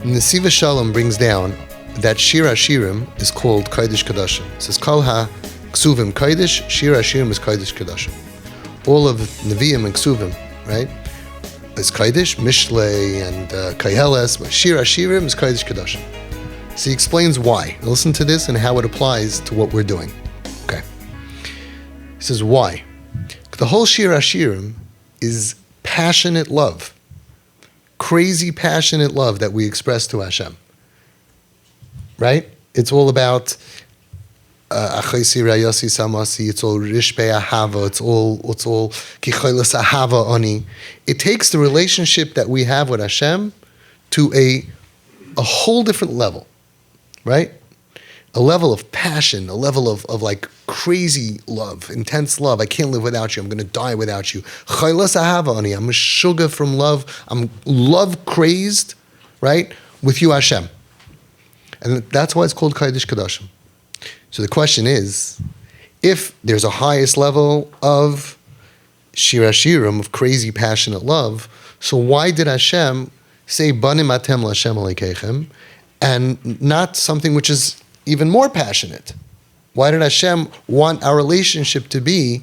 Nesiva Shalom brings down that Shir HaShirrim is called Kodesh Kodashim. It says, Kol ha-ksuvim Kodesh, Shir HaShirrim is Kodesh Kodashim. All of Nevi'im and Ksuvim, right, is Kodesh, Mishlei, and Koheles, but Shir HaShirrim is Kodesh Kodashim. So he explains why. Now listen to this and how it applies to what we're doing. Okay. He says, why? The whole Shir HaShirrim is passionate love. Crazy passionate love that we express to Hashem. Right? It's all about Achaisi Rayasi Samasi, it's all Rishpei Ahava, it's all Kichoilas Ahava Oni. It takes the relationship that we have with Hashem to a whole different level. Right? A level of passion, a level of like crazy love, intense love. I can't live without you. I'm going to die without you. Chaylas ahava ani. I'm a sugar from love. I'm love crazed, right, with you, Hashem. And that's why it's called Kodesh Kodashim. So the question is, if there's a highest level of Shir HaShirrim, of crazy passionate love, so why did Hashem say Banim atem l'Hashem alekeichem, and not something which is even more passionate? Why did Hashem want our relationship to be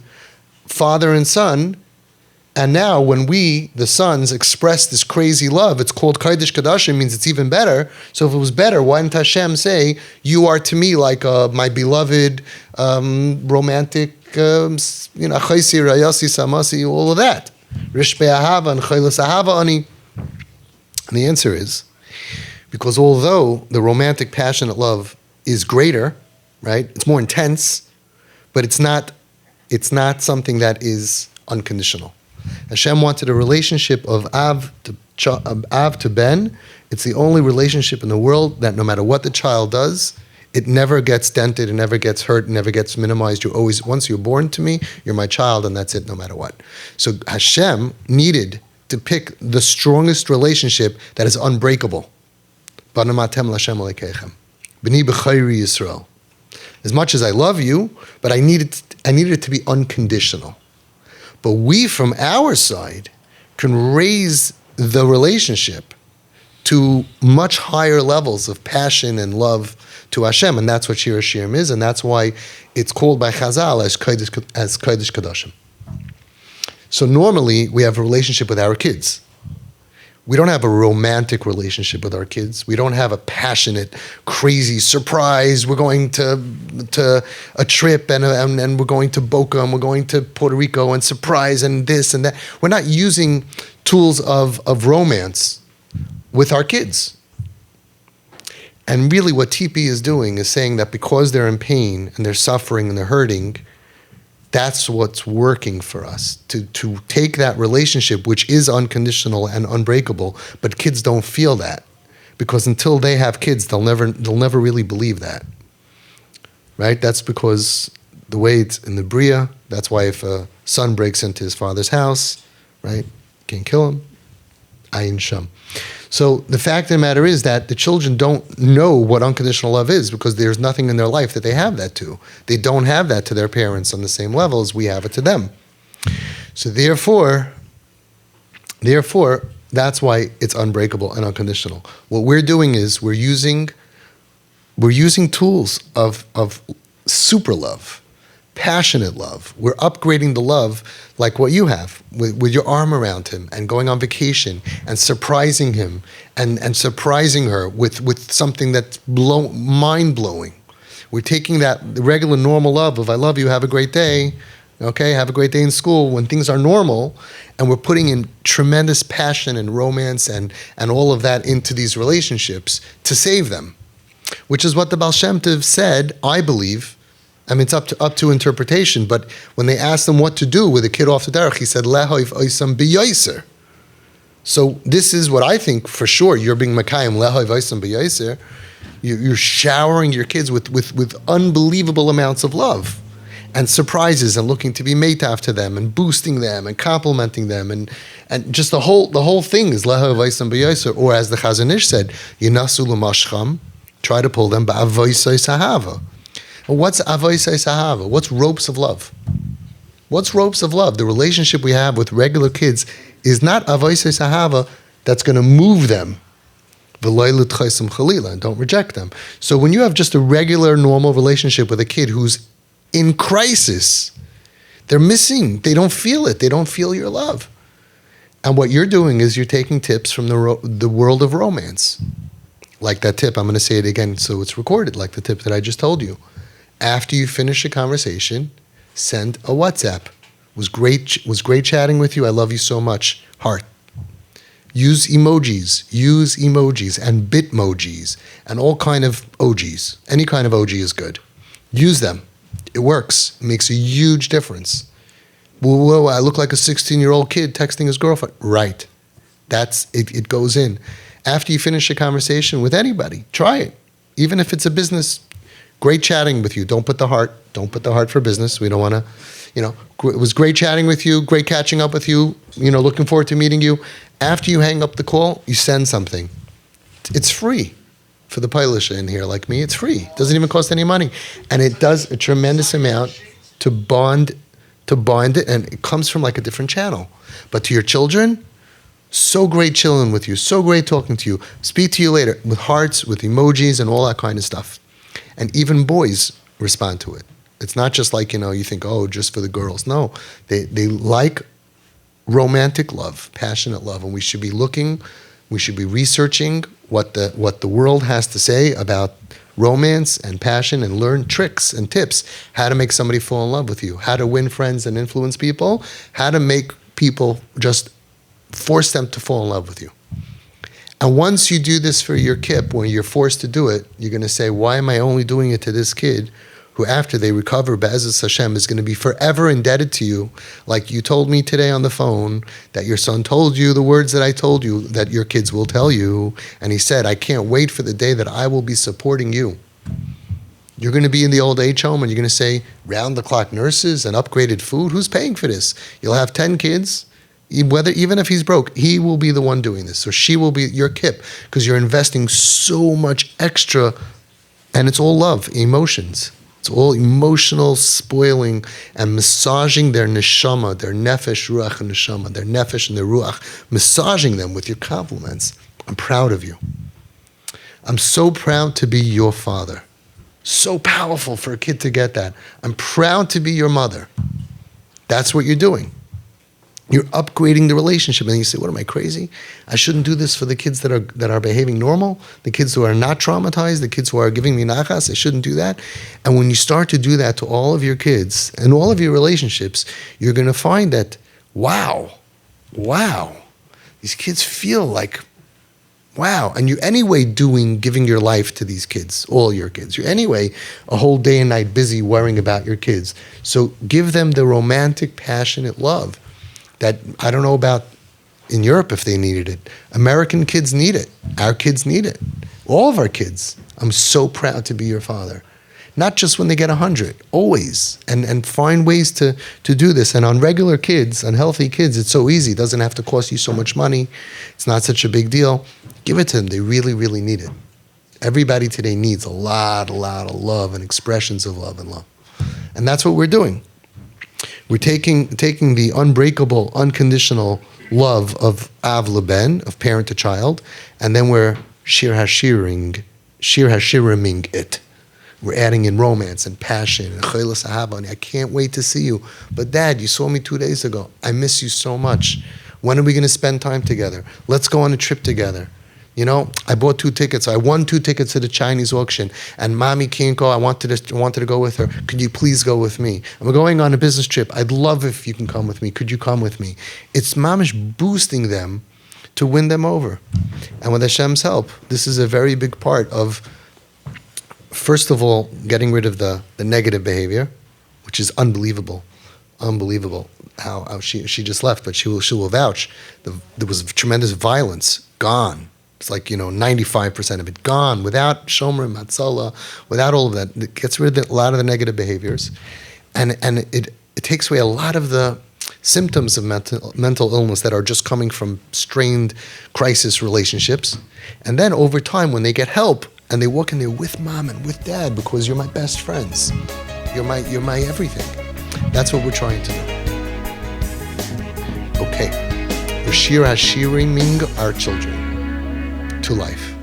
father and son? And now when we, the sons, express this crazy love, it's called Kodesh Kodashim, means it's even better. So if it was better, why didn't Hashem say, you are to me like my beloved, romantic, Chaysi, Rayasi, Samasi, all of that. Rishpei Ahava and Chaylas Ahava Ani. And the answer is, because although the romantic, passionate love is greater, right? It's more intense, but it's not something that is unconditional. Hashem wanted a relationship of Av to Ben. It's the only relationship in the world that no matter what the child does, it never gets dented, it never gets hurt, it never gets minimized. You're always, once you're born to me, you're my child, and that's it, no matter what. So Hashem needed to pick the strongest relationship that is unbreakable. As much as I love you, but I need it to be unconditional. But we, from our side, can raise the relationship to much higher levels of passion and love to Hashem, and that's what Shir HaShirrim is, and that's why it's called by Chazal as Kodesh Kodashim. So normally, we have a relationship with our kids. We don't have a romantic relationship with our kids. We don't have a passionate, crazy surprise. We're going to a trip and we're going to Boca and we're going to Puerto Rico and surprise and this and that. We're not using tools of romance with our kids. And really what TP is doing is saying that because they're in pain and they're suffering and they're hurting, that's what's working for us, to take that relationship, which is unconditional and unbreakable, but kids don't feel that, because until they have kids, they'll never really believe that, right? That's because the way it's in the Bria, that's why if a son breaks into his father's house, right, can't kill him, ayin sham. So the fact of the matter is that the children don't know what unconditional love is because there's nothing in their life that they have that to. They don't have that to their parents on the same level as we have it to them. So therefore, that's why it's unbreakable and unconditional. What we're doing is we're using tools of super love, passionate love. We're upgrading the love like what you have with your arm around him and going on vacation and surprising him and surprising her with something that's mind-blowing. We're taking that regular normal love of I love you, have a great day, okay, have a great day in school when things are normal, and we're putting in tremendous passion and romance and all of that into these relationships to save them, which is what the Baal Shem Tov said, I believe. I mean, it's up to interpretation, but when they asked him what to do with a kid off the derech, he said, Lehoiv oisam b'yoser. So this is what I think for sure, you're being Makayim, Lehoiv oisam b'yoser. You're showering your kids with unbelievable amounts of love and surprises and looking to be meitav to them and boosting them and complimenting them and just the whole thing is Lehoiv oisam b'yoser, or as the Chazon Ish said, Yinasu l'mashcham, try to pull them ba'avoisai sahava. What's avoisai sahava? What's ropes of love? What's ropes of love? The relationship we have with regular kids is not avoisai sahava that's going to move them And don't reject them. So when you have just a regular, normal relationship with a kid who's in crisis, they're missing. They don't feel it. They don't feel your love. And what you're doing is you're taking tips from the world of romance. Like that tip, I'm going to say it again so it's recorded, like the tip that I just told you. After you finish a conversation, send a WhatsApp. Was great chatting with you. I love you so much. Heart. Use emojis and bitmojis and all kind of OGs. Any kind of OG is good. Use them. It works. It makes a huge difference. Whoa, I look like a 16-year-old kid texting his girlfriend. Right. That's it. It goes in. After you finish a conversation with anybody, try it. Even if it's a business, great chatting with you. Don't put the heart. Don't put the heart for business. We don't want to, it was great chatting with you, great catching up with you, looking forward to meeting you. After you hang up the call, you send something. It's free. For the Polish in here like me, it's free. It doesn't even cost any money. And it does a tremendous amount to bond it, and it comes from like a different channel. But to your children, so great chilling with you, so great talking to you. Speak to you later with hearts, with emojis, and all that kind of stuff. And even boys respond to it. It's not just like, you think, oh, just for the girls. No, they like romantic love, passionate love, and we should be researching what the world has to say about romance and passion, and learn tricks and tips, how to make somebody fall in love with you, how to win friends and influence people, how to make people just force them to fall in love with you. And once you do this for your kid, when you're forced to do it, you're going to say, why am I only doing it to this kid who after they recover, Be'ezus Hashem, is going to be forever indebted to you, like you told me today on the phone, that your son told you the words that I told you that your kids will tell you, and he said, I can't wait for the day that I will be supporting you. You're going to be in the old age home, and you're going to say, round-the-clock nurses and upgraded food, who's paying for this? You'll have 10 kids, even if he's broke, he will be the one doing this, or she will be your kip, because you're investing so much extra, and it's all love, emotions. It's all emotional spoiling and massaging their neshama, their nefesh, ruach, and neshama, their nefesh and their ruach, massaging them with your compliments. I'm proud of you. I'm so proud to be your father. So powerful for a kid to get that. I'm proud to be your mother. That's what you're doing. You're upgrading the relationship, and you say, what, am I crazy? I shouldn't do this for the kids that are behaving normal, the kids who are not traumatized, the kids who are giving me nachas. I shouldn't do that. And when you start to do that to all of your kids and all of your relationships, you're going to find that, wow, these kids feel like, wow. And you're anyway giving your life to these kids, all your kids. You're anyway a whole day and night busy worrying about your kids. So give them the romantic, passionate love that I don't know about in Europe if they needed it. American kids need it. Our kids need it. All of our kids. I'm so proud to be your father. Not just when they get 100, always. And find ways to do this. And on regular kids, on healthy kids, it's so easy. It doesn't have to cost you so much money. It's not such a big deal. Give it to them. They really, really need it. Everybody today needs a lot of love and expressions of love and love. And that's what we're doing. We're taking the unbreakable, unconditional love of Av Leben, of parent to child, and then we're SHIR HASHIRRIMing it. We're adding in romance and passion and chaylas ahava, and I can't wait to see you. But Dad, you saw me 2 days ago. I miss you so much. When are we going to spend time together? Let's go on a trip together. I bought 2 tickets. I won 2 tickets to the Chinese auction, and Mommy can't go. I wanted to go with her. Could you please go with me? And we're going on a business trip. I'd love if you can come with me. Could you come with me? It's mamish boosting them to win them over. And with Hashem's help, this is a very big part of, first of all, getting rid of the negative behavior, which is unbelievable. How she just left, but she will vouch. There was tremendous violence, gone. It's like, 95% of it gone, without Shomrim, Hatzalah, without all of that. It gets rid of a lot of the negative behaviors. And it takes away a lot of the symptoms of mental illness that are just coming from strained crisis relationships. And then over time, when they get help, and they walk in there with Mom and with Dad, because you're my best friends. You're my everything. That's what we're trying to do. Okay. We're SHIR HASHIRRIMing our children to life.